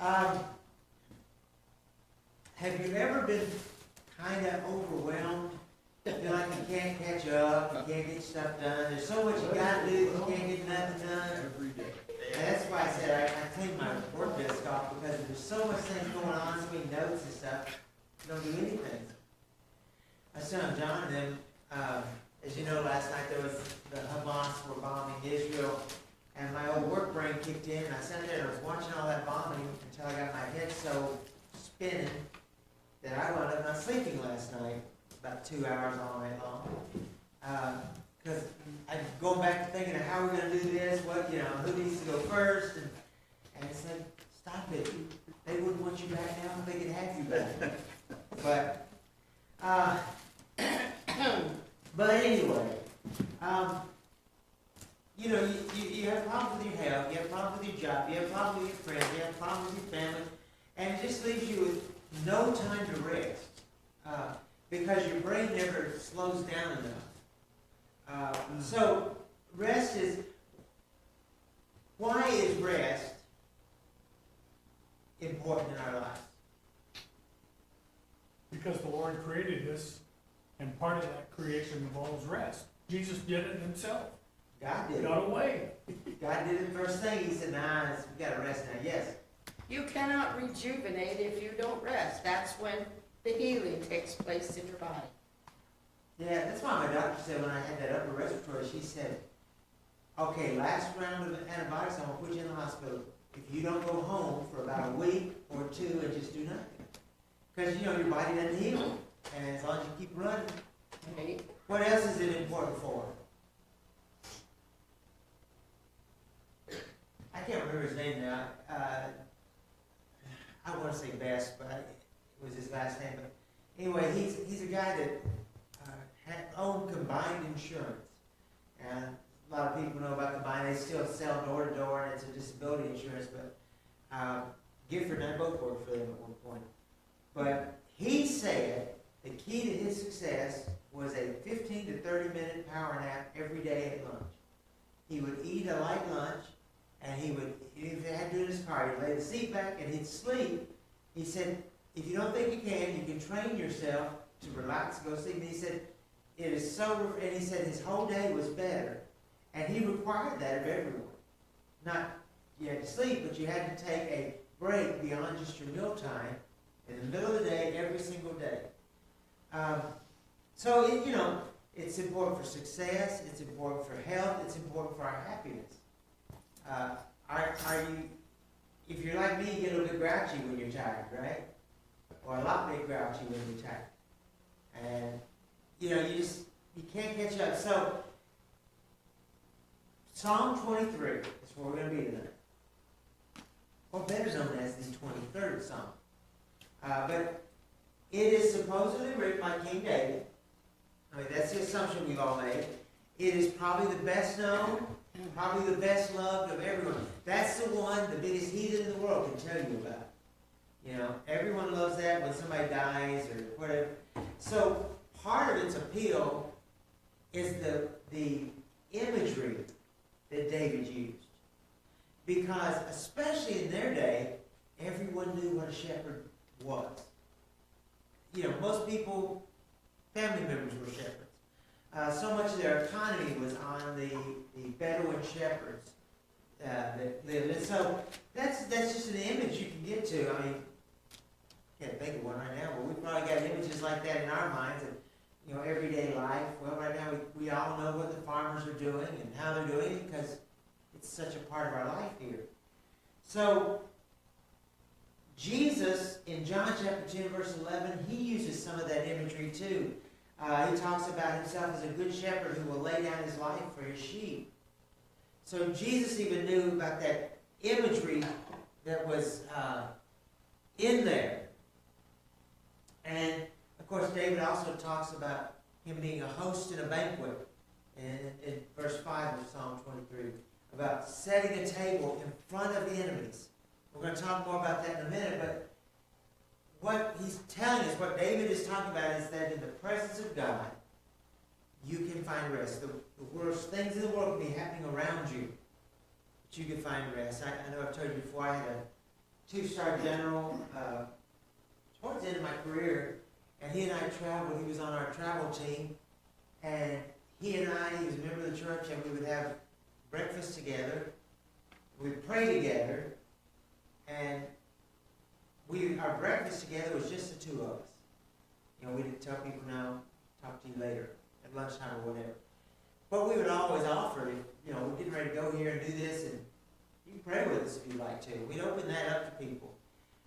Um, have you ever been kind of overwhelmed? Feel like you can't catch up, you can't get stuff done. There's so much you gotta do, you can't get nothing done. Every day. And that's why I said I cleaned my work desk off, because there's so much things going on, so many notes and stuff. You don't do anything. My son John and them, as you know, last night there was the Hamas were bombing Israel, and my old work brain kicked in, and I sat there and I was watching all that bombing until I got my head so spinning that I wound up not sleeping last night, about 2 hours all night long. Because I'm going back to thinking of how we're going to do this, what, who needs to go first, and I said, stop it. They wouldn't want you back now if they could have you back. But anyway, you have problems with your health, you have problems with your job, you have problems with your friends, you have problems with your family, and it just leaves you with no time to rest, because your brain never slows down enough. So rest is, why is rest important in our lives? Because the Lord created us, and part of that creation involves rest. Jesus did it himself. God did it. Got away. God did it first thing. He said, nah, we got to rest now. Yes. You cannot rejuvenate if you don't rest. That's when the healing takes place in your body. Yeah, that's why my doctor said when I had that upper respiratory, she said, okay, last round of antibiotics, I'm going to put you in the hospital. If you don't go home for about a week or two and just do nothing. Because, your body doesn't heal. And as long as you keep running. Right? What else is it important for? I can't remember his name now. I want to say Best, but it was his last name. But anyway, he's a guy that owned Combined Insurance. And a lot of people know about Combined. They still sell door to door, and it's a disability insurance. But Gifford and I both worked for them at one point. But he said the key to his success was a 15 to 30 minute power nap every day at lunch. He would eat a light lunch, and if he had to do it in his car, he'd lay the seat back and he'd sleep. He said, if you don't think you can train yourself to relax, go sleep. And he said, it is so, and he said his whole day was better. And he required that of everyone. Not you had to sleep, but you had to take a break beyond just your meal time in the middle of the day, every single day. It's important for success, it's important for health, it's important for our happiness. If you're like me, you get a little bit grouchy when you're tired, right? Or a lot bit grouchy when you're tired. And, you can't catch up. So, Psalm 23 is where we're going to be tonight. Or better known as the 23rd Psalm. But it is supposedly written by King David. I mean, that's the assumption we've all made. It is probably the best known, probably the best loved of everyone. That's the one the biggest heathen in the world can tell you about. Everyone loves that when somebody dies or whatever. So part of its appeal is the imagery that David used. Because especially in their day, everyone knew what a shepherd was. Most people, family members were shepherds. So much of their economy was on the Bedouin shepherds that lived. And so that's just an image you can get to. I mean, can't think of one right now, but we've probably got images like that in our minds of, everyday life. Well, right now we all know what the farmers are doing and how they're doing it because it's such a part of our life here. So Jesus, in John chapter 10, verse 11, he uses some of that imagery too. He talks about himself as a good shepherd who will lay down his life for his sheep. So Jesus even knew about that imagery that was in there. And, of course, David also talks about him being a host in a banquet in verse 5 of Psalm 23, about setting a table in front of the enemies. We're going to talk more about that in a minute, but what he's telling us, what David is talking about, is that in the presence of God, you can find rest. The worst things in the world can be happening around you, but you can find rest. I know I've told you before, I had two-star general, towards the end of my career, and he and I traveled. He was on our travel team, and he was a member of the church, and we would have breakfast together. We'd pray together, and our breakfast together was just the two of us. You know, we didn't tell people, no, talk to you later, at lunchtime or whatever. But we would always offer, if, you know, we're getting ready to go here and do this, and you can pray with us if you'd like to. We'd open that up to people,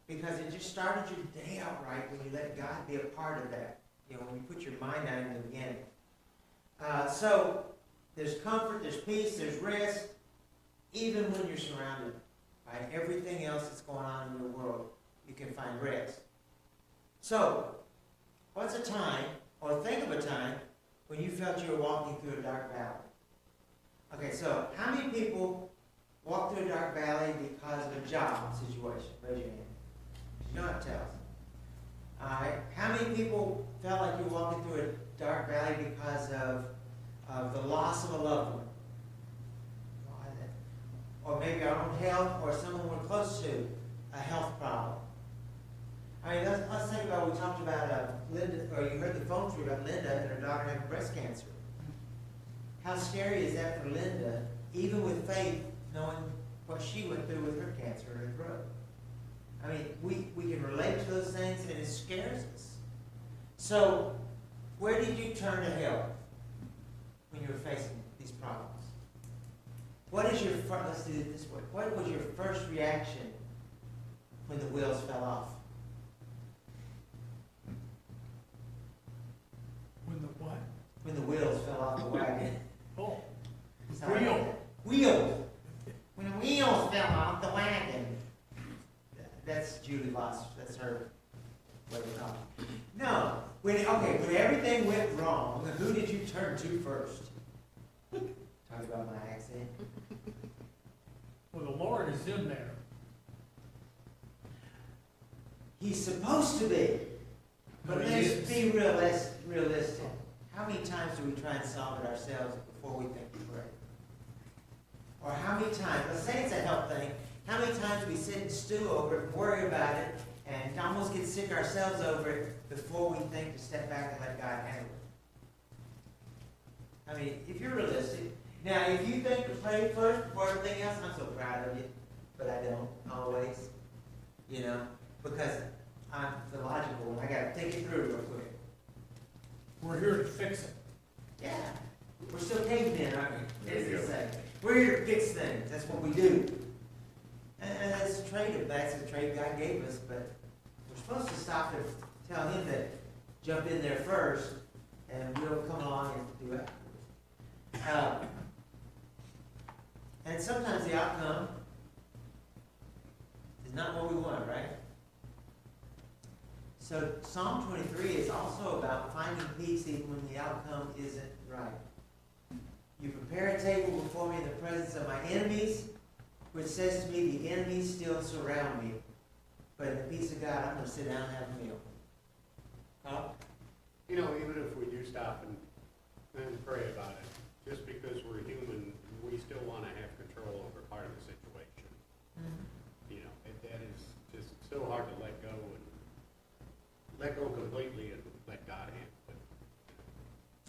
because it just started your day out right when you let God be a part of that. You know, when you put your mind out in the beginning. So, there's comfort, there's peace, there's rest, even when you're surrounded by everything else that's going on in your world, you can find rest. So, what's a time, or think of a time, when you felt you were walking through a dark valley? Okay, so how many people walk through a dark valley because of a job situation? Raise your hand. You don't have to tell us. All right. How many people felt like you were walking through a dark valley because of the loss of a loved one? Or maybe our own health, or someone we're close to, a health problem. I mean, let's think about, we talked about Linda, or you heard the phone through about Linda and her daughter having breast cancer. How scary is that for Linda, even with faith, knowing what she went through with her cancer in her throat? I mean, we can relate to those things, and it scares us. So, where did you turn to help when you were facing these problems? What is your let's do it this way. What was your first reaction when the wheels fell off? When the what? When the wheels fell off the wagon. Oh, Sorry. wheel. Wheels. When the wheels fell off the wagon. That's Julie Voss. That's her way to talk. No. When everything went wrong, who did you turn to first? Talk about my accent. Well, the Lord is in there. He's supposed to be. But But he let's is. be realistic. How many times do we try and solve it ourselves before we think we pray? Or how many times, let's say it's a health thing, how many times do we sit and stew over it and worry about it and almost get sick ourselves over it before we think to step back and let God handle it? I mean, if you're realistic. Now, if you think to pray first before everything else, I'm so proud of you. But I don't always. You know, because I'm the logical one. I got to think it through real quick. We're here to fix it. Yeah. We're still cavemen, aren't we? There you As they go. say. We're here to fix things. That's what we do. And that's a trade. That's a trade God gave us. But we're supposed to stop and tell Him that jump in there first, and we'll come along and do it afterwards. And sometimes the outcome is not what we want, right? So Psalm 23 is also about finding peace even when the outcome isn't right. You prepare a table before me in the presence of my enemies, which says to me, the enemies still surround me. But in the peace of God, I'm going to sit down and have a meal. Carl? You know, even if we do stop and pray about it, just because we're human, we still want to have control over part of the situation. You know, that is just so hard to let go completely and let God handle it.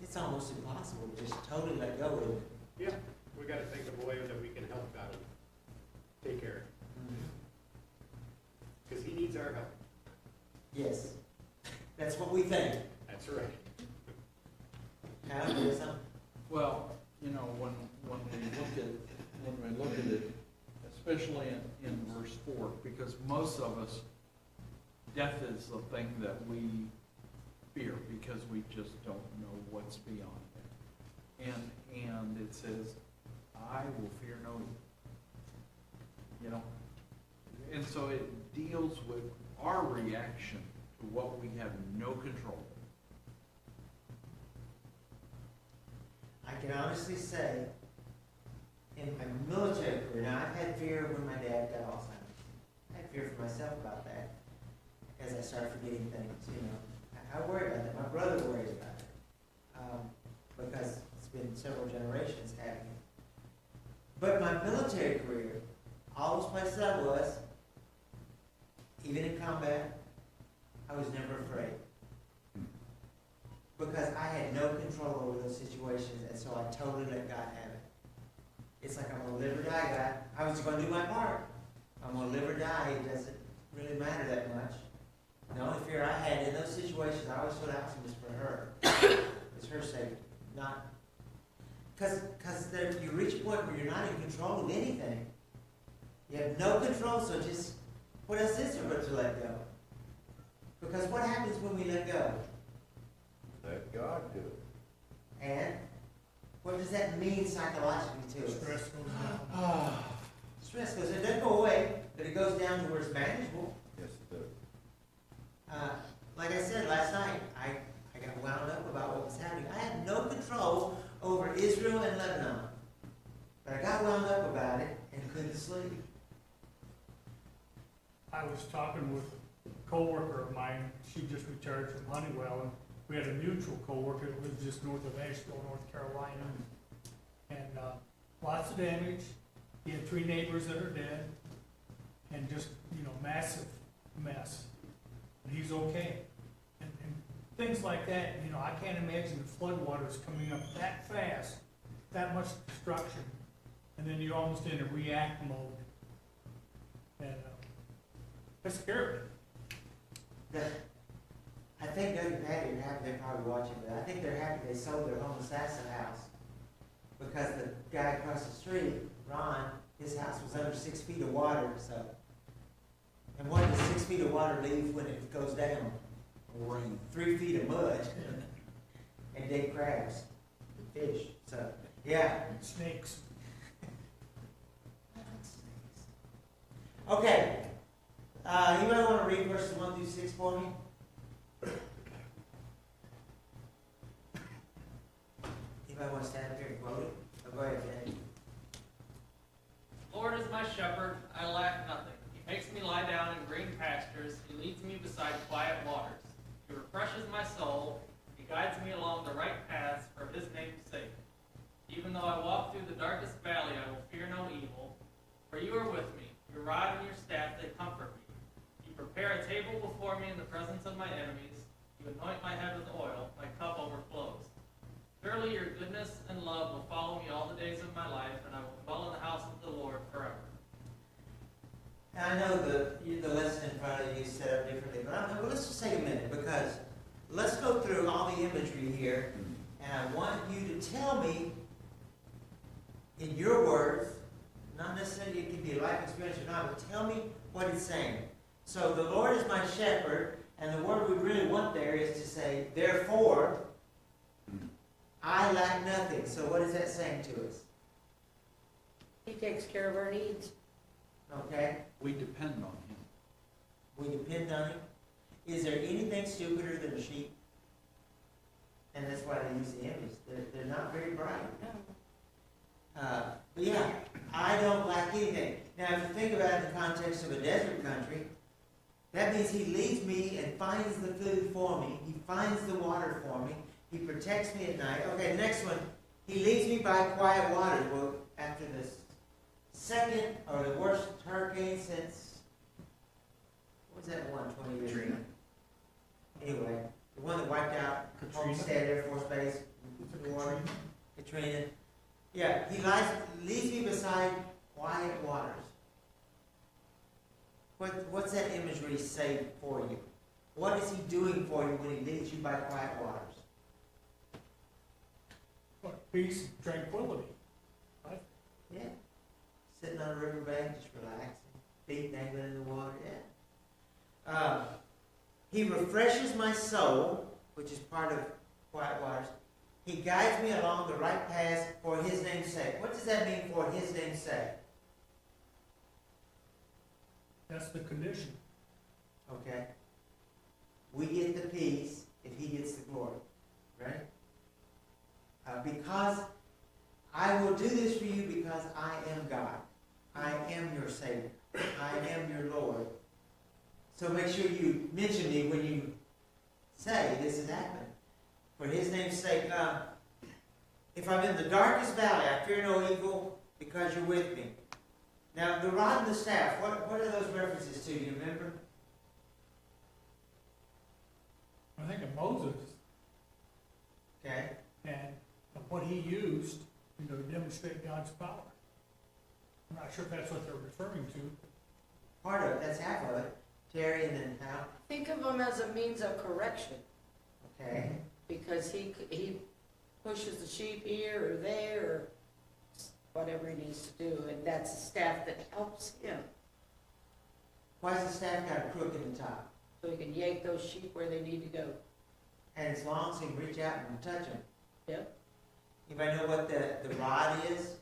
It's almost impossible to just totally let go of it. Yeah, we got to think of a way that we can help God take care of it, because He needs our help. Yes. That's what we think. That's right. How do something? Well, you know, when we look at it, especially in verse 4, because most of us, death is the thing that we fear because we just don't know what's beyond it. And it says, I will fear no evil. You know? And so it deals with our reaction to what we have no control over. I can honestly say, in my military career, now I've had fear when my dad got Alzheimer's. I had fear for myself about that as I started forgetting things, you know. I worry about that. My brother worries about it because it's been several generations having it. But my military career, all those places I was, even in combat, I was never afraid. Because I had no control over those situations, and so I totally let God have it. It's like I'm gonna live or die, God. I was gonna do my part. I'm gonna live or die, it doesn't really matter that much. The only fear I had in those situations, I always thought action was for her. It's her safety, not, because you reach a point where you're not in control of anything. You have no control, so just, what else is there but to let go? Because what happens when we let go? Let God do it. And what does that mean psychologically to us? Stress goes down. Stress goes, it doesn't go away, but it goes down to where it's manageable. Yes, it does. Like I said last night, I got wound up about what was happening. I had no control over Israel and Lebanon. But I got wound up about it and couldn't sleep. I was talking with a coworker of mine, she just retired from Honeywell, and we had a mutual coworker that lives just north of Asheville, North Carolina. And lots of damage. He had 3 neighbors that are dead, and just, massive mess. And he's okay. And things like that, I can't imagine the floodwaters coming up that fast, that much destruction, and then you're almost in a react mode. And that's scary. I think Doug and Patty are happy, they're probably watching, but I think they're happy they sold their home assassin house. Because the guy across the street, Ron, his house was under 6 feet of water, so. And what does 6 feet of water leave when it goes down? Rain. 3 feet of mud and dead crabs, and fish, so, yeah. Snakes. Okay, anybody want to read verses 1 through 6 for me? Anybody want to stand up here and quote it? Oh, go ahead, Danny. Lord is my shepherd, I lack nothing. He makes me lie down in green pastures. He leads me beside quiet waters. He refreshes my soul. He guides me along the right paths for his name's sake. Even though I walk through the darkest valley, I will fear no evil, for you are with me. Your rod and your staff, they comfort me. You prepare a table before me in the presence of my enemies. You anoint my head with oil. My cup overflows. Surely your goodness and love will follow me all the days of my life, and I will dwell in the house of the Lord forever. I know the lesson in front of you is set up differently, but let's just take a minute, because let's go through all the imagery here, and I want you to tell me, in your words, not necessarily it can be a life experience or not, but tell me what it's saying. So the Lord is my shepherd, and the word we really want there is to say, therefore, I lack nothing. So what is that saying to us? He takes care of our needs. Okay? We depend on him. We depend on him. Is there anything stupider than a sheep? And that's why they use the image. They're not very bright. But yeah, I don't lack anything. Now, if you think about it in the context of a desert country, that means he leads me and finds the food for me. He finds the water for me. He protects me at night. Okay, the next one. He leads me by quiet waters. Well, after this second or the worst hurricane since, what was that one, 20 years ago? Anyway, the one that wiped out Katrina. Homestead Air Force Base. Katrina. Katrina. Yeah, he leads me beside quiet waters. What's that imagery say for you? What is he doing for you when he leads you by quiet waters? What, peace, tranquility. Right? Yeah. Sitting on a riverbank, just relaxing, feet dangling in the water, yeah. He refreshes my soul, which is part of quiet waters. He guides me along the right path for his name's sake. What does that mean, for his name's sake? That's the condition. Okay? We get the peace if he gets the glory, right? Because I will do this for you because I am God. I am your Savior. I am your Lord. So make sure you mention me when you say this has happened. For his name's sake, if I'm in the darkest valley, I fear no evil because you're with me. Now, the rod and the staff, what are those references to? You remember? demonstrate God's power. I'm not sure if that's what they're referring to. Part of it, that's half of it. Terry and then Hal, Think of them as a means of correction, okay? because he pushes the sheep here or there, or whatever he needs to do, and that's the staff that helps him, Why's the staff got a crook in the top? so he can yank those sheep where they need to go. And it's long so you can reach out and touch them. Yep. Anybody know what the rod is?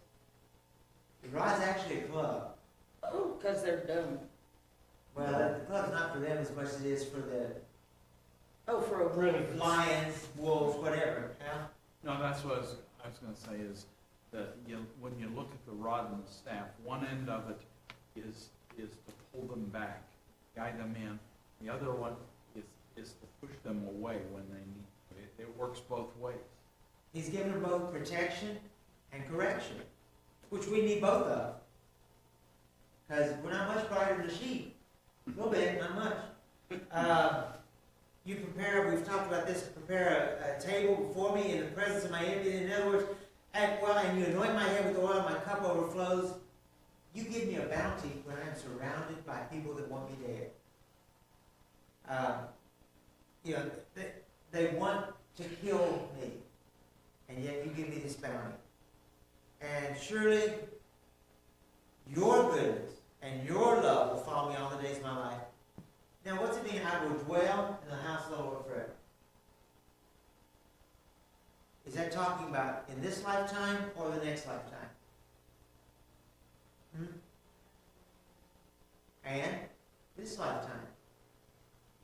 The rod's actually a club. Oh, because they're dumb. Well, the club's not for them as much as it is for the Oh, for a wolf. Predators. lions, wolves, whatever. Hal? No, that's what I was gonna say is that when you look at the rod and the staff, one end of it is to pull them back, guide them in. The other one is to push them away when they need to. It works both ways. He's given them both protection and correction, which we need both of. Because we're not much brighter than the sheep. A little bit, not much. You prepare, we've talked about this, prepare a table before me in the presence of my enemy. In other words, and you anoint my head with oil, my cup overflows. You give me a bounty when I'm surrounded by people that want me dead. They want to kill me, and yet you give me this bounty. And surely your goodness and your love will follow me all the days of my life. Now, what's it mean? I will dwell in the house of the Lord forever. Is that talking about in this lifetime or the next lifetime? And this lifetime.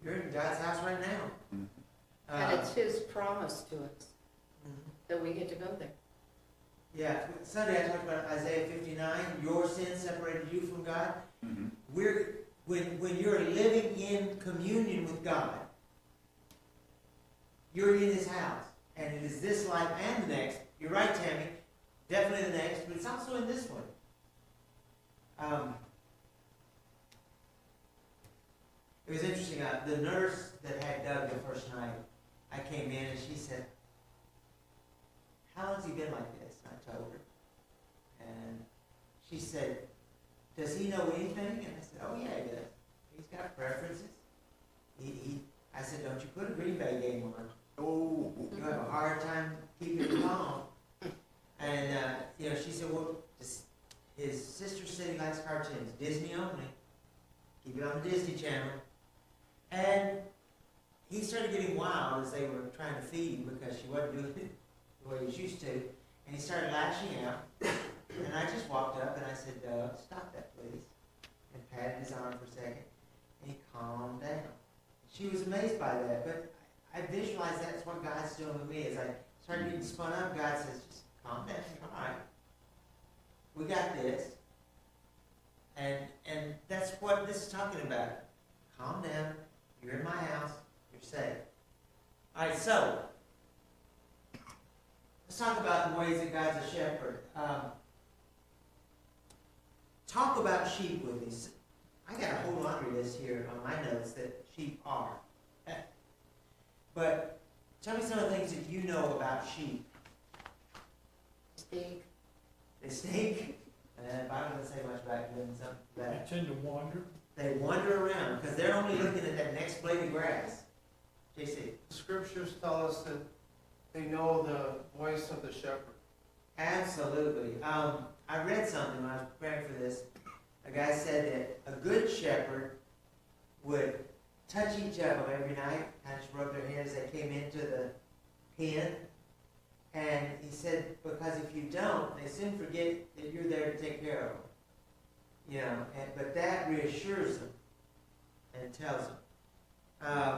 You're in God's house right now. And it's his promise to us that we get to go there. Yeah, Sunday I talked about Isaiah 59, your sin separated you from God. Mhm. When you're living in communion with God, you're in his house. And it is this life and the next. You're right, Tammy. Definitely the next, but it's also in this one. It was interesting. The nurse that had Doug the first night, I came in and she said, "How long's he been like this?" And I told her. And she said, "Does he know anything?" And I said, "Oh yeah, he does. He's got preferences." I said, "Don't you put a Green Bay game on. Oh. You have a hard time keeping it calm." And she said, "Well, his sister said he likes cartoons, Disney only. Keep it on the Disney Channel." And he started getting wild as they were trying to feed him because she wasn't doing it the way he was used to. And he started lashing out. And I just walked up and I said, "Stop that, please." And patted his arm for a second. And he calmed down. She was amazed by that. But I visualized that's what God's doing with me. As I started getting spun up, God says, "Just calm down. All right. We got this." And that's what this is talking about. Calm down. You're in my house. You're safe. All right, so let's talk about the ways that God's a shepherd. Talk about sheep with me. I got a whole laundry list here on my notes that sheep are. But tell me some of the things that you know about sheep. Steve, They stink. The Bible doesn't say much about doing something They bad. tend to wander. They wander around because they're only looking at that next blade of grass. JC. The scriptures tell us that they know the voice of the shepherd. Absolutely. I read something when I was preparing for this. A guy said that a good shepherd would touch each of them every night, kind of rub their hands as they came into the pen. And he said, because if you don't, they soon forget that you're there to take care of them. But that reassures them and tells them.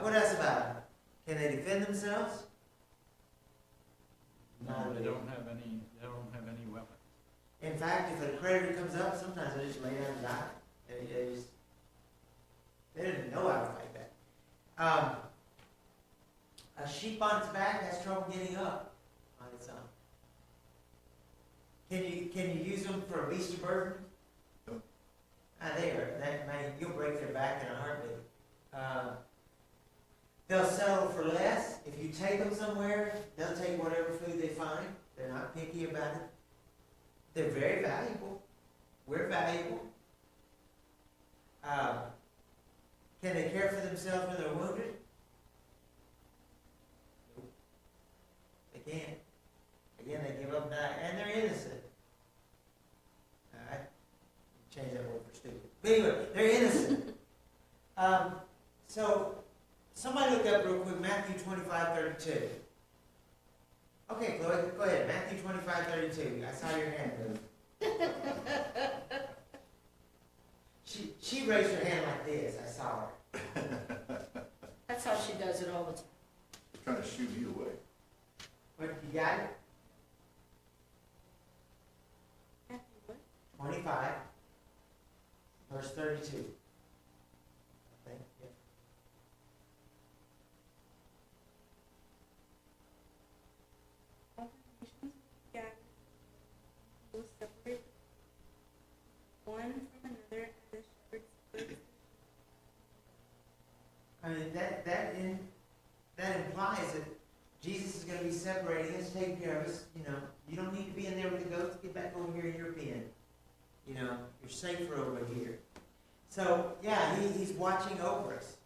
What else about them? Can they defend themselves? No, they don't have any weapons. In fact, if a predator comes up, sometimes they just lay down and die. They didn't know how to fight that. A sheep on its back has trouble getting up on its own. Can you use them for a beast of burden? No. You'll break their back in a heartbeat. They'll settle for less. If you take them somewhere, they'll take whatever food they find. They're not picky about it. They're very valuable. We're valuable. Can they care for themselves when they're wounded? Nope. They can't. Again, they give up and die, and they're innocent. I change that word for stupid. But anyway, they're innocent. So, somebody look up real quick Matthew 25:32. Okay, Chloe, go ahead. Matthew 25:32. I saw your hand move. She raised her hand like this. I saw her. That's how she does it all the time. Trying to shoot you away. What, you got it? 25, verse 32. I think, yeah. All the nations gathered will separate one from another as the shepherds split. I mean, that implies that Jesus is going to be separating us, taking care of us. You know, you don't need to be in there with the goats. Get back over here in your pen. You know, you're safer over here. So, yeah, he's watching over us.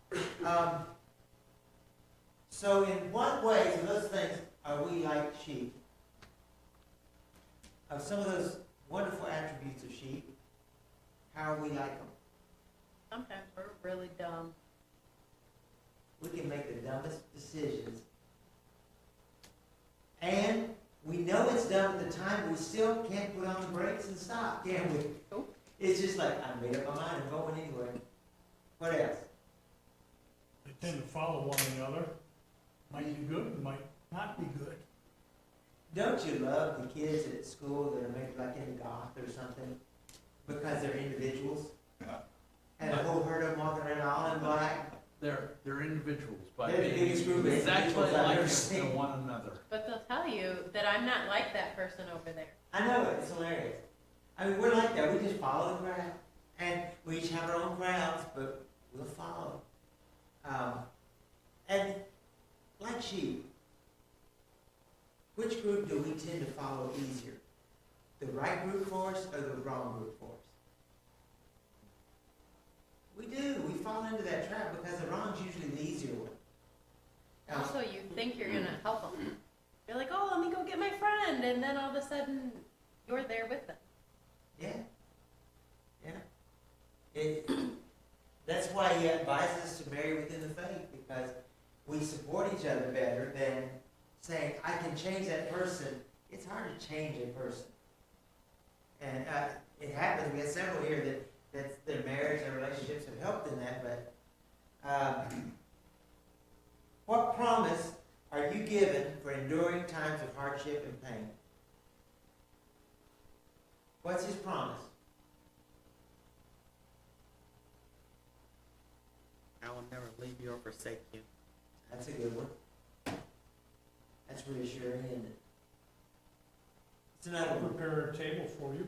So in what ways of those things are we like sheep? Of some of those wonderful attributes of sheep, how are we like them? Sometimes we're really dumb. We can make the dumbest decisions. And we know it's dumb at the time, but we still can't put on the brakes and stop, can we? Nope. It's just like, I made up my mind, I'm going anyway. What else? They tend to follow one another. Might be good, might not be good. Don't you love the kids at school that are maybe like in goth or something? Because they're individuals? Yeah. And a whole herd of them walking around all in black? They're individuals, by They're the being biggest group of exactly individuals I've like ever seen. to one another. But they'll tell you that I'm not like that person over there. I know it, it's hilarious. I mean, we're like that, we just follow the crowd. And we each have our own crowds, but we'll follow. And like sheep, which group do we tend to follow easier? The right group for us or the wrong group for us? We do, we fall into that trap because the wrong's usually the easier one. Now, Also, you think you're gonna help them. You're like, oh, let me go get my friend, and then all of a sudden, you're there with them. yeah, yeah. That's why he advises us to marry within the faith, because we support each other better than saying, I can change that person. It's hard to change a person. And it happens, we have several here that their marriage and relationships have helped in that, but what promise are you given for enduring times of hardship and pain? What's his promise? I will never leave you or forsake you. That's a good one. That's reassuring, isn't it? It's another I'll one. prepare a table for you.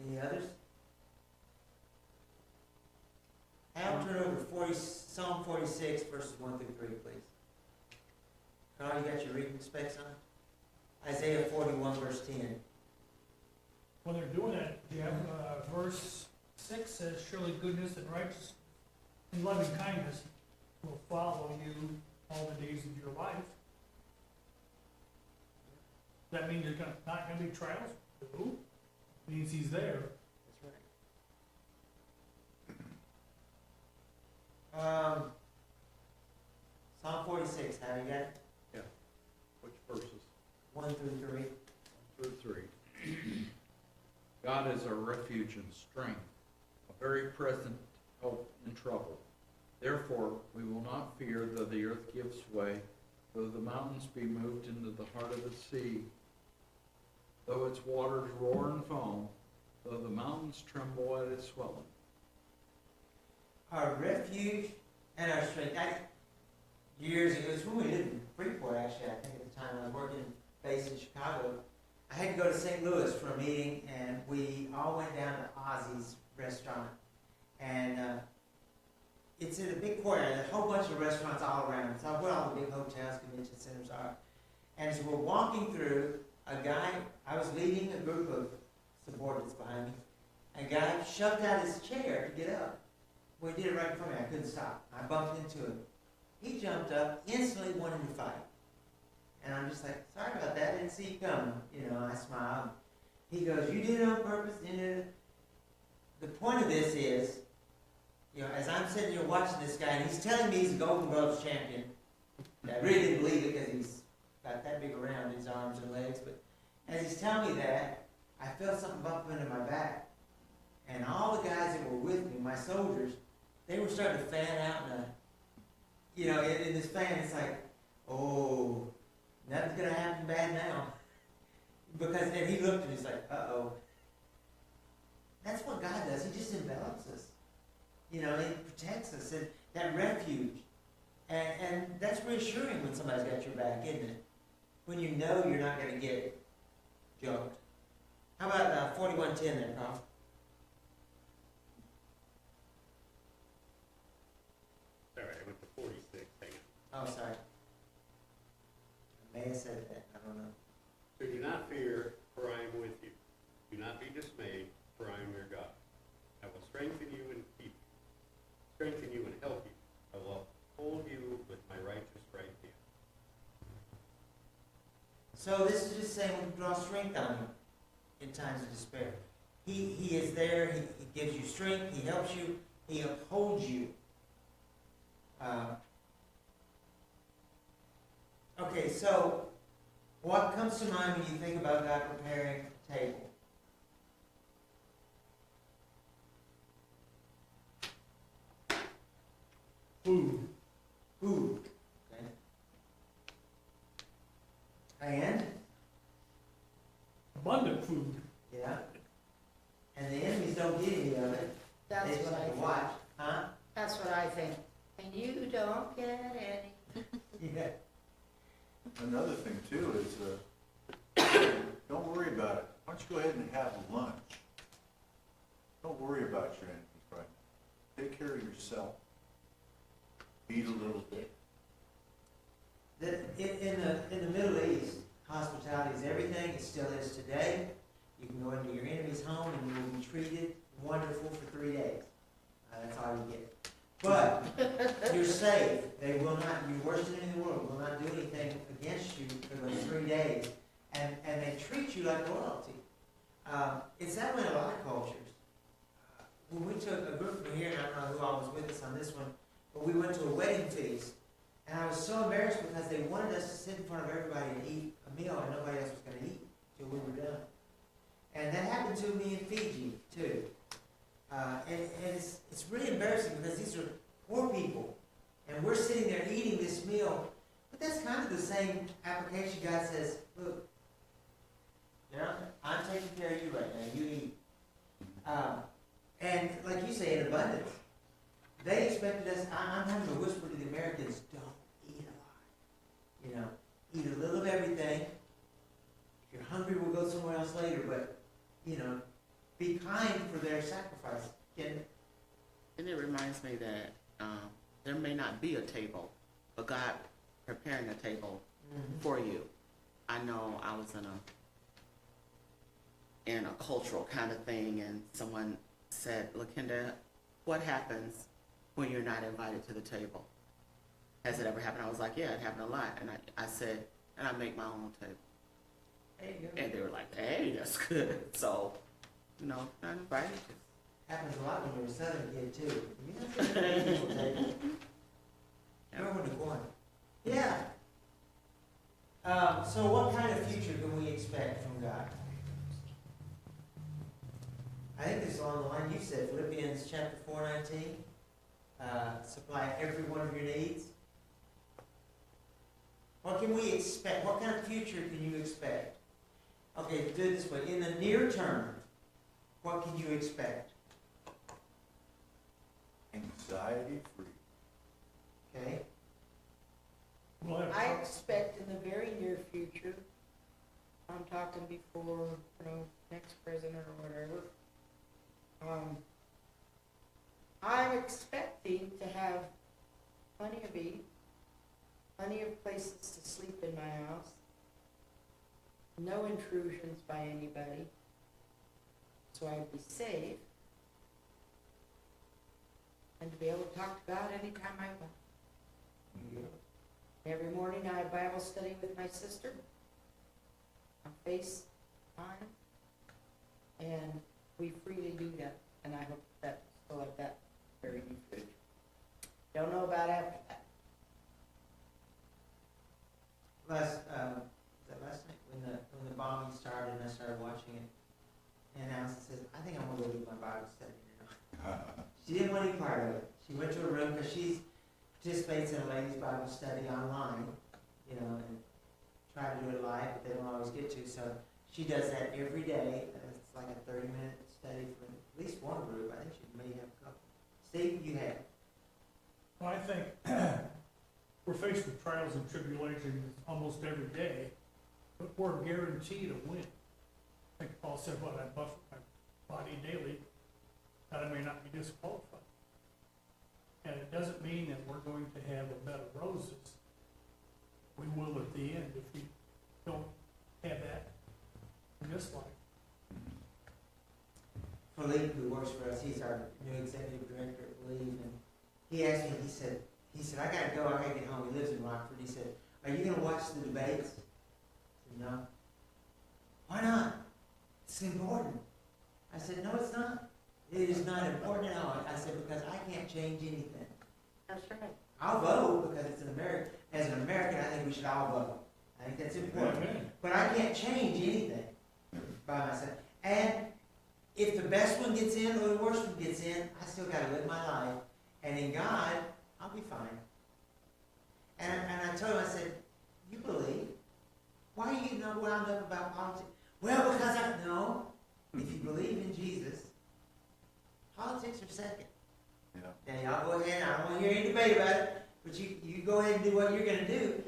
Any others? Al, turn over to Psalm 46, verses 1 through 3, please. Carl, you got your reading specs on? Isaiah 41, verse 10. When they're doing that, Jeff, verse 6 says, surely goodness and righteousness and loving kindness will follow you all the days of your life. That means there's not gonna be trials? No. Means he's there. That's right. Psalm 46, how you got it? Which verses? 1 through 3. Through 3. God is our refuge and strength, a very present help in trouble. Therefore, we will not fear though the earth gives way, though the mountains be moved into the heart of the sea, though its waters roar and foam, though the mountains tremble at its swelling. Our refuge and our strength. Years ago, it was when we lived in Freeport, actually, I think at the time I was working based in Chicago. I had to go to St. Louis for a meeting, and we all went down to Ozzy's restaurant. And it's in a big courtyard, a whole bunch of restaurants all around. It's where all the big hotels, convention centers are. And as we're walking through, a guy, I was leading a group of subordinates behind me, a guy shoved out his chair to get up. Well, he did it right in front of me, I couldn't stop. I bumped into him. He jumped up, instantly wanted to fight. And I'm just like, sorry about that, didn't see you coming. You know, I smiled. He goes, you did it on purpose, didn't you? The point of this is, you know, as I'm sitting here watching this guy, and he's telling me he's a Golden Gloves champion, and I really didn't believe it because he's got that big around his arms and legs, but as he's telling me that, I felt something bump into my back. And all the guys that were with me, my soldiers, they were starting to fan out in a, you know, in this fan, it's like, oh, nothing's gonna happen bad now. Because, and he looked and he's like, uh-oh. That's what God does, he just envelops us. You know, he protects us, and that refuge. And that's reassuring when somebody's got your back, isn't it? When you know you're not gonna get jumped. How about 4110 there, Carl? Sorry, I went to 46, hang on. Oh, sorry. I may have said that, I don't know. So do not fear, for I am with you. Do not be dismayed, for I am your God. I will strengthen you and keep you, strengthen you and help you. I will hold you with my righteous right hand. So this is just saying we draw strength on him in times of despair. He is there, he gives you strength, he helps you, he upholds you. Okay, so what comes to mind when you think about God preparing a table? Food. Food. Okay. And? Abundant food. Yeah. And the enemies don't get any of it. That's They just what I have to think. watch. Huh? That's what I think. And you don't get any. Yeah. Another thing too is, don't worry about it. Why don't you go ahead and have lunch? Don't worry about your enemies right now. Take care of yourself. Eat a little bit. In the Middle East, hospitality is everything. It still is today. You can go into your enemy's home and you will be treated wonderful for 3 days. That's all you get. But you're safe. They will not, your worst enemy in the world will not do anything against you for those 3 days. And they treat you like royalty. It's that way in a lot of cultures. When we took a group from here, and I don't know who all was with us on this one, but we went to a wedding feast. And I was so embarrassed because they wanted us to sit in front of everybody and eat a meal, and nobody else was going to eat till we were done. And that happened to me in Fiji, too. And it's really embarrassing because these are poor people, and we're sitting there eating this meal. But that's kind of the same application. God says, look, you know, I'm taking care of you right now. You eat. And like you say, in abundance. They expected us, I'm having to whisper to the Americans, don't eat a lot. You know, eat a little of everything. If you're hungry, we'll go somewhere else later, but, you know, be kind for their sacrifice. And it reminds me that there may not be a table, but God preparing a table for you. I know I was in a cultural kind of thing, and someone said, LaKenda, what happens when you're not invited to the table? Has it ever happened? I was like, yeah, it happened a lot. And I said, and I make my own table. There you go. And they were like, hey, that's good. So, you know, not invited. Happens a lot when you're a Southern kid, too. You know, it's a beautiful table. Remember when the corner. Yeah. So what kind of future can we expect from God? I think this is along the line you said, Philippians chapter 4:19. Supply every one of your needs. What can we expect? What kind of future can you expect? Okay, do it this way. In the near term, what can you expect? Anxiety free. Okay? We'll have I trucks. expect in the very near future, I'm talking before, next president or whatever, I'm expecting to have plenty of eat, plenty of places to sleep in my house, no intrusions by anybody, so I'd be safe, and to be able to talk to God anytime I want. Every morning I have Bible study with my sister on FaceTime, and we freely do that, and I hope that still like that very near future. Don't know about after that. Was that last night when the bombing started and I started watching it, and Allison says, I think I'm gonna go do my Bible study tonight. She didn't want any part of it. She went to her room because she participates in a ladies' Bible study online, you know, and try to do it live, but they don't always get to. So she does that every day. It's like a 30-minute study for at least one group. I think she may have a couple. Steve, you have. Well, I think we're faced with trials and tribulations almost every day, but we're guaranteed a win. I think Paul said, what, I buffet my body daily, that I may not be disqualified. And it doesn't mean that we're going to have a bed of roses. We will at the end if we don't have that in this life. Philippe, who works for us, he's our new executive director at Believe, and he asked me, he said, I gotta go, I gotta get home. He lives in Rockford. He said, are you gonna watch the debates? I said, no. Why not? It's important. I said, no, it's not. It is not important at all. I said, because I can't change anything. That's right. I'll vote because it's an American. As an American, I think we should all vote. I think that's important. But I can't change anything by myself. And if the best one gets in or the worst one gets in, I still got to live my life. And in God, I'll be fine. And I told him, I said, you believe? Why are you not wound up about politics? Well, because no. If you believe in Jesus, politics are second. Yeah. Now, y'all go ahead, I don't want to hear any debate about it, but you go ahead and do what you're going to do.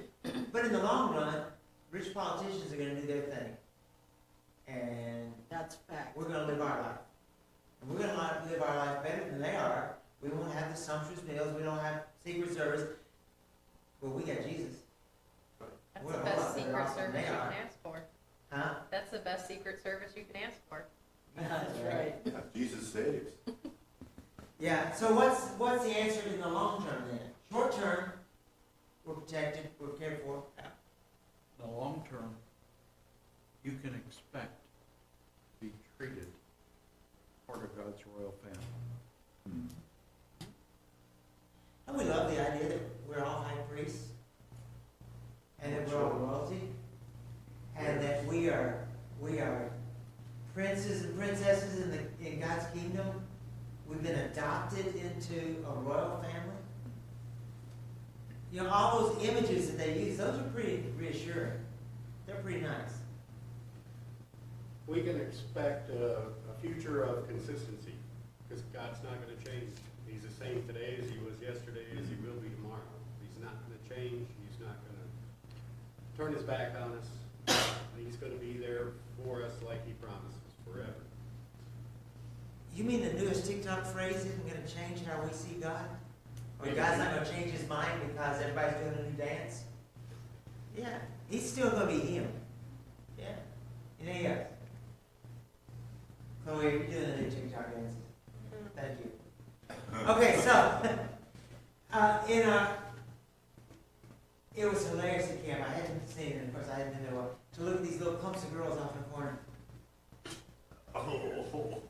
But in the long run, rich politicians are going to do their thing. And That's fact. we're going to live our life. And we're going to live our life better than they are. We won't have the sumptuous meals. We don't have Secret Service. Well, we got Jesus. That's We're the a best lot better secret off than service they you can are. ask for. Huh? That's the best secret service you can ask for. That's right. Yeah, Jesus saves. Yeah, so what's the answer in the long term then? Short term, we're protected, we're cared for. In the long term, you can expect to be treated part of God's royal family. And we love the idea that we're all high priests, and that we're all royalty, and that we are princes and princesses in God's kingdom. We've been adopted into a royal family. You know, all those images that they use, those are pretty reassuring. They're pretty nice. We can expect a future of consistency, because God's not gonna change. He's the same today as he was yesterday, as he will be tomorrow. He's not gonna change, he's not gonna turn his back on us. He's gonna be there for us like he promises forever. You mean the newest TikTok phrase isn't going to change how we see God? Or God's not going to change his mind because everybody's doing a new dance? Yeah, he's still going to be him. Yeah. Anything else? Chloe, you're doing the new TikTok dances. Thank you. Okay, so, it was hilarious at camp. I hadn't seen it, of course, I hadn't been there to look at these little clumps of girls off in the corner. Oh.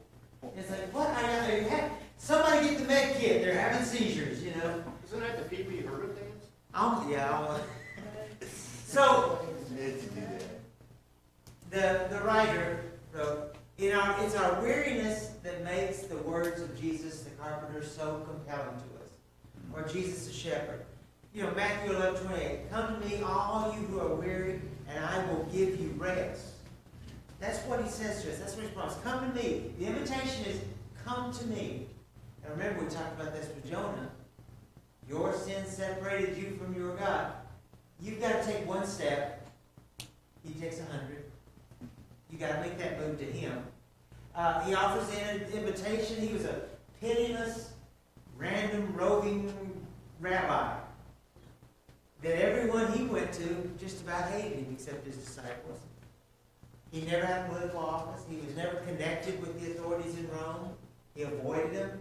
It's like, what? Somebody get the med kit. They're having seizures, you know. Isn't that the Pee-wee Herman dance? So, Did you do that? the writer wrote, it's our weariness that makes the words of Jesus the carpenter so compelling to us. Or Jesus the shepherd. You know, Matthew 11:28, come to me, all you who are weary, and I will give you rest. That's what he says to us. That's what he's promised. Come to me. The invitation is, come to me. And remember, we talked about this with Jonah. Your sin separated you from your God. You've got to take one step. He takes 100. You got to make that move to him. He offers an invitation. He was a pitiless, random, roving rabbi that everyone he went to just about hated him except his disciples. He never had political office. He was never connected with the authorities in Rome. He avoided them.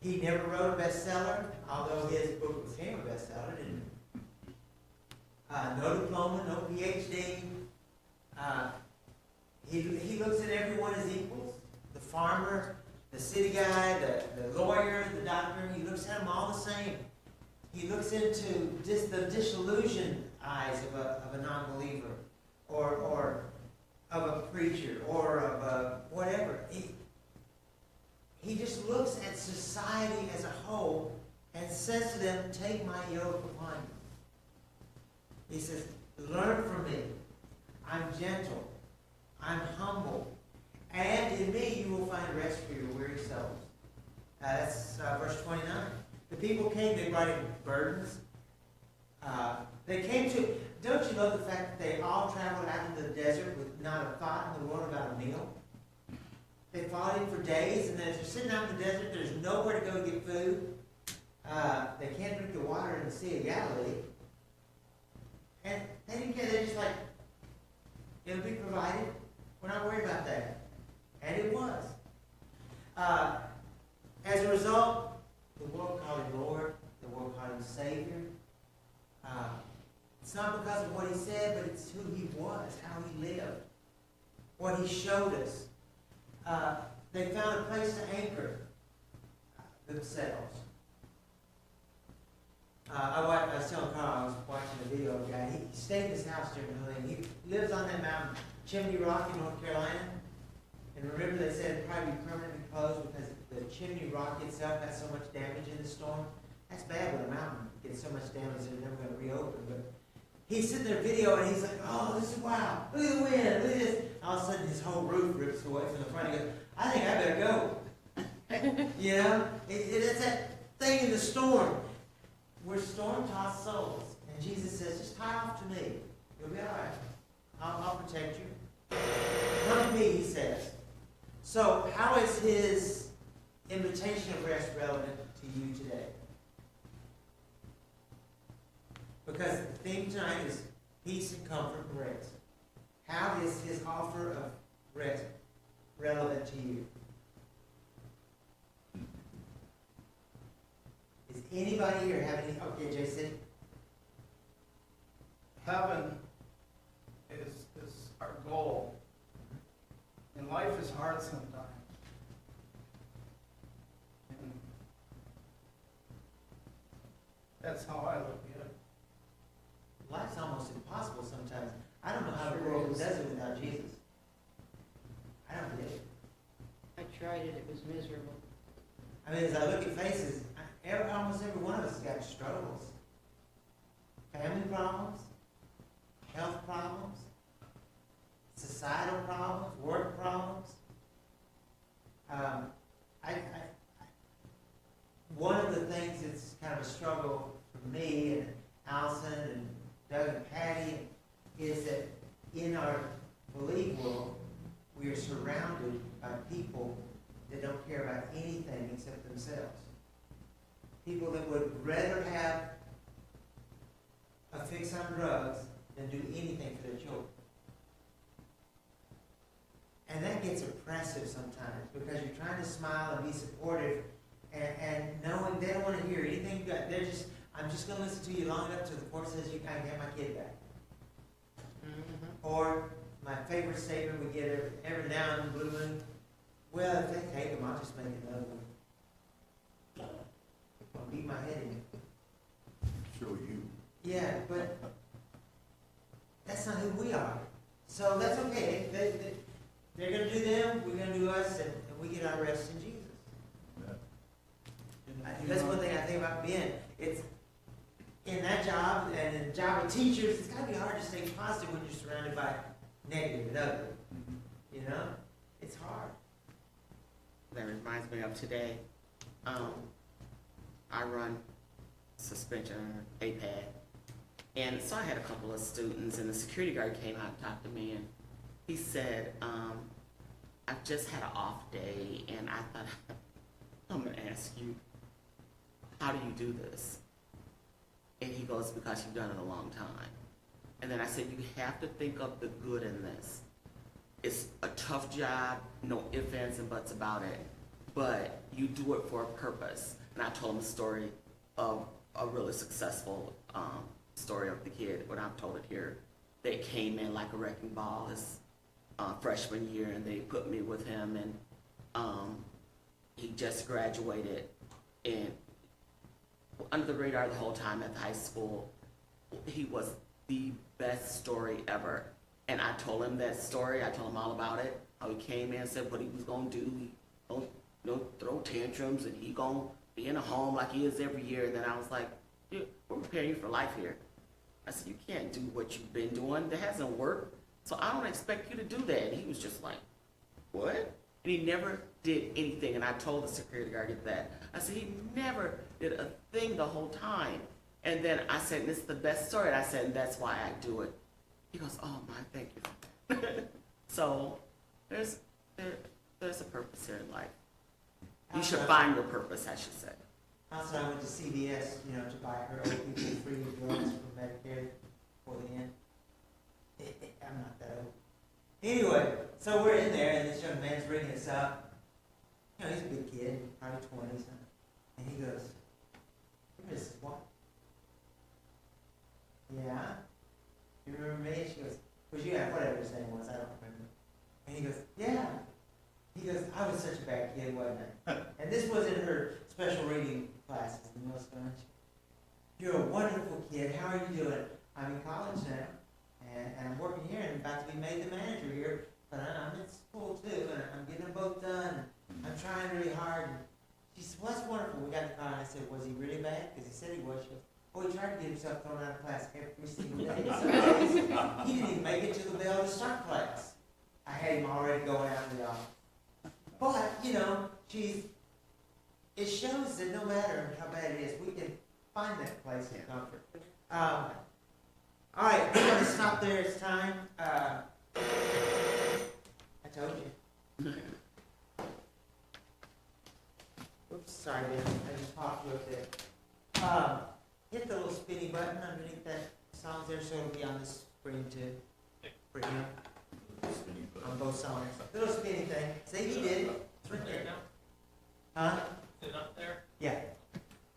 He never wrote a bestseller, although his book became a bestseller, didn't it? No diploma, no PhD. He looks at everyone as equals. The farmer, the city guy, the lawyer, the doctor, he looks at them all the same. He looks into the disillusioned eyes of a non-believer, or of a preacher, or of a whatever. He just looks at society as a whole and says to them, take my yoke upon you. He says, learn from me. I'm gentle. I'm humble. And in me you will find rest for your weary souls. That's verse 29. The people came, they brought him burdens. They came to, don't you love the fact that they all traveled out into the desert with not a thought in the world about a meal? They followed him for days, and then as they're sitting out in the desert, there's nowhere to go to get food. They can't drink the water in the Sea of Galilee. And they didn't care, they're just like, it'll be provided. We're not worried about that. And it was. As a result, the world called him Lord. The world called him Savior. It's not because of what he said, but it's who he was, how he lived, what he showed us. They found a place to anchor themselves. I was telling Carl, I was watching a video of a guy. He stayed in his house during the Halloween. He lives on that mountain, Chimney Rock in North Carolina. And remember, they said it'd probably be permanently closed because the Chimney Rock itself had so much damage in the storm. That's bad when a mountain gets so much damage that it's never going to reopen. But he's sitting there video and he's like, oh, this is wow. Look at the wind. Look at this. All of a sudden, his whole roof rips away from the front. He goes, I think I better go. You know? It's that thing in the storm. We're storm-tossed souls. And Jesus says, just tie off to me. You'll be all right. I'll protect you. Come to me, he says. So how is his invitation of rest relevant to you today? Because the theme tonight is peace and comfort and rest. How is his offer of rest relevant to you? Is anybody here have any? Okay, Jason. Heaven is our goal. And life is hard sometimes. And that's how I look at it. Life's almost impossible sometimes. I don't know how the Sure world is. does it without Jesus. I don't get it. I tried it, it was miserable. I mean, as I look at faces, almost every one of us has got struggles. Family problems, health problems, societal problems, work problems. One of the things that's kind of a struggle for me and Allison and Doug and Patty is that in our belief world, we are surrounded by people that don't care about anything except themselves. People that would rather have a fix on drugs than do anything for their children. And that gets oppressive sometimes because you're trying to smile and be supportive and knowing they don't want to hear anything you got. I'm just going to listen to you long enough till the court says you can have my kid back. Mm-hmm. Or my favorite statement we get every now and then, blue moon, well, if they take them, I'll just make another one. I'll beat my head in. Show you. Yeah, but that's not who we are. So that's okay. They're going to do them, we're going to do us, and we get our rest in Jesus. That's one thing I think about being. It's in that job and in the job of teachers, it's got to be hard to stay positive when you're surrounded by negative and ugly. You know? It's hard. That reminds me of today. I run suspension APAD. And so I had a couple of students, and the security guard came out and talked to me, and he said, I've just had an off day, and I thought, I'm going to ask you, how do you do this? And he goes, because you've done it a long time. And then I said, you have to think of the good in this. it's a tough job, no ifs, ands, and buts about it, but you do it for a purpose. And I told him the story of a really successful story of the kid, when I've told it here. They came in like a wrecking ball his freshman year, and they put me with him, and he just graduated, and under the radar the whole time at the high school. He was the best story ever. And I told him that story. I told him all about it. How he came in and said what he was gonna do. He gonna throw tantrums, and he gonna be in a home like he is every year. And then I was like, dude, we're preparing you for life here. I said, you can't do what you've been doing. That hasn't worked. So I don't expect you to do that. And he was just like, what? And he never did anything. And I told the security guard that. I said, he never did a thing the whole time. And then I said, this is the best story. And I said, and that's why I do it. He goes, oh my, thank you. So there's a purpose here in life. You should find your purpose, I should say. Also, I went to CVS, to buy her old people free drugs for Medicare for the end. I'm not that old. Anyway, so we're in there, and this young man's bringing us up. He's a big kid, probably 20s, and he goes, Mrs. What? Yeah? You remember me? And she goes, was you at whatever his name was, I don't remember. And he goes, yeah. He goes, I was such a bad kid, wasn't I? And this was in her special reading classes in West Village. You're a wonderful kid. How are you doing? I'm in college now, and I'm working here, and I'm about to be made the manager here. But I'm in school too, and I'm getting them both done. I'm trying really hard. And she said, well, that's wonderful. We got in the car, and I said, was he really bad? Because he said he was. She goes, oh, he tried to get himself thrown out of class every single day. So he didn't even make it to the bell to start class. I had him already going out in the office. But, it shows that no matter how bad it is, we can find that place of comfort. All right, we're going to stop there. It's time. I told you. Oops, sorry, man. I just popped real quick. Hit the little spinny button underneath that songs there, so it'll be on the screen too. For you. On both songs. The little spinny thing. See, you did it. It's right there. Now? Huh? Is it up there? Yeah.